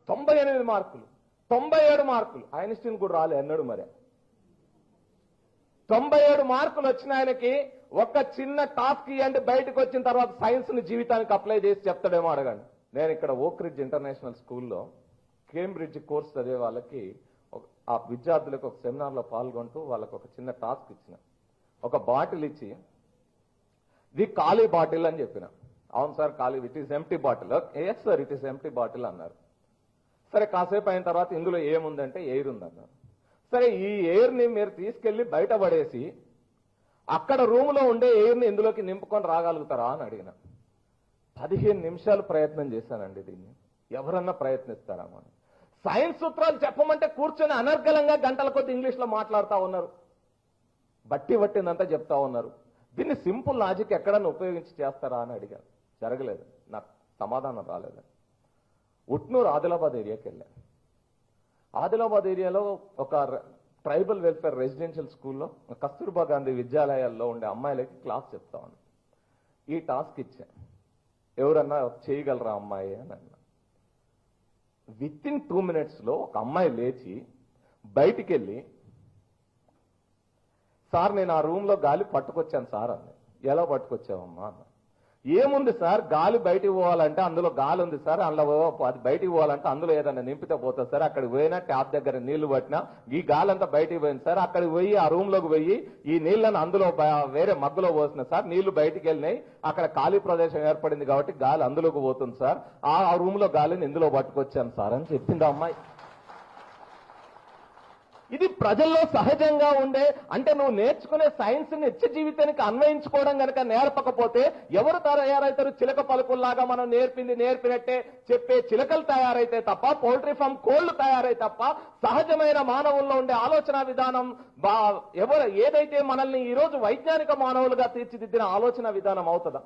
98 మార్కులు, 97 మార్కులు. ఐన్స్టీన్ కూడా రాలే అన్నాడు. మరి 97 మార్కులు వచ్చిన ఆయనకి ఒక చిన్న టాస్క్ ఇవ్వండి, బయటకు వచ్చిన తర్వాత సైన్స్ ని జీవితానికి అప్లై చేసి చెప్తాడేమో అడగండి. నేను ఇక్కడ ఓక్రిడ్జ్ ఇంటర్నేషనల్ స్కూల్లో కేంబ్రిడ్జ్ కోర్స్ చదివే వాళ్ళకి ఆ విద్యార్థులకు ఒక సెమినార్ లో పాల్గొంటూ వాళ్ళకు ఒక చిన్న టాస్క్ ఇచ్చిన. ఒక బాటిల్ ఇచ్చి ఇది ఖాళీ బాటిల్ అని చెప్పిన. అవును సార్ ఖాళీ, it is empty bottle. Yes sir it is empty bottle అన్నారు. సరే కాసేపు అయిన తర్వాత ఇందులో ఏముందంటే ఎయిర్ ఉందన్నారు. సరే ఈ ఎయిర్ ని మీరు తీసుకెళ్లి బయట పడేసి అక్కడ రూమ్ లో ఉండే ఎయిర్ ని ఇందులోకి నింపుకొని రాగలుగుతారా అని అడిగిన. 15 నిమిషాలు ప్రయత్నం చేశానండి. దీన్ని ఎవరన్నా ప్రయత్నిస్తారా? మనం సైన్స్ సూత్రాలు చెప్పమంటే కూర్చొని అనర్గళంగా గంటల కొద్ది ఇంగ్లీష్ లో మాట్లాడుతూ ఉన్నారు, బట్టి పట్టిందంతా చెప్తా ఉన్నారు. దీన్ని సింపుల్ లాజిక్ ఎక్కడన్నా ఉపయోగించి చేస్తారా అని అడిగాను. జరగలేదు, నాకు సమాధానం రాలేదు. ఉట్నూరు ఆదిలాబాద్ ఏరియాకి వెళ్ళాను. ఆదిలాబాద్ ఏరియాలో ఒక ట్రైబల్ వెల్ఫేర్ రెసిడెన్షియల్ స్కూల్లో కస్తూర్బా గాంధీ విద్యాలయాల్లో ఉండే అమ్మాయిలకి క్లాస్ చెప్తా ఉన్నాను. ఈ టాస్క్ ఇచ్చా, ఎవరన్నా చేయగలరా అమ్మాయి అని అన్నా. విత్ ఇన్ 2 minutes లో ఒక అమ్మాయి లేచి బయటికి వెళ్ళి, సార్ నేను ఆ రూమ్ లో గాలి పట్టుకొచ్చాను సార్ అన్న. ఎలా పట్టుకొచ్చావమ్మా అన్న. ఏముంది సార్, గాలి బయటికి పోవాలంటే అందులో గాలి ఉంది సార్, అందులో అది బయటికి పోవాలంటే అందులో ఏదైనా నింపితే పోతుంది సార్. అక్కడికి పోయినా ట్యాప్ దగ్గర నీళ్లు పట్టినా ఈ గాలి అంతా బయటికి పోయింది సార్. అక్కడికి పోయి ఆ రూమ్ లోకి పోయి ఈ నీళ్లను అందులో వేరే మగ్గులో పోసిన సార్, నీళ్లు బయటికి వెళ్ళినాయి, అక్కడ ఖాళీ ప్రదేశం ఏర్పడింది కాబట్టి గాలి అందులోకి పోతుంది సార్, ఆ రూమ్ లో గాలిని ఇందులో పట్టుకొచ్చాను సార్ అని చెప్పింది అమ్మాయి. ఇది ప్రజల్లో సహజంగా ఉండే, అంటే నువ్వు నేర్చుకునే సైన్స్ ని నిత్య జీవితానికి అన్వయించుకోవడం కనుక నేర్పకపోతే ఎవరు తయారైతారు? చిలక పలుకుల్లాగా మనం నేర్పినట్టే చెప్పే చిలకలు తయారైతే తప్ప, పౌల్ట్రీ ఫామ్ కోళ్లు తయారై తప్ప సహజమైన మానవుల్లో ఉండే ఆలోచన విధానం ఏదైతే మనల్ని ఈ రోజు వైజ్ఞానిక మానవులుగా తీర్చిదిద్దిన ఆలోచన విధానం అవుతుందా?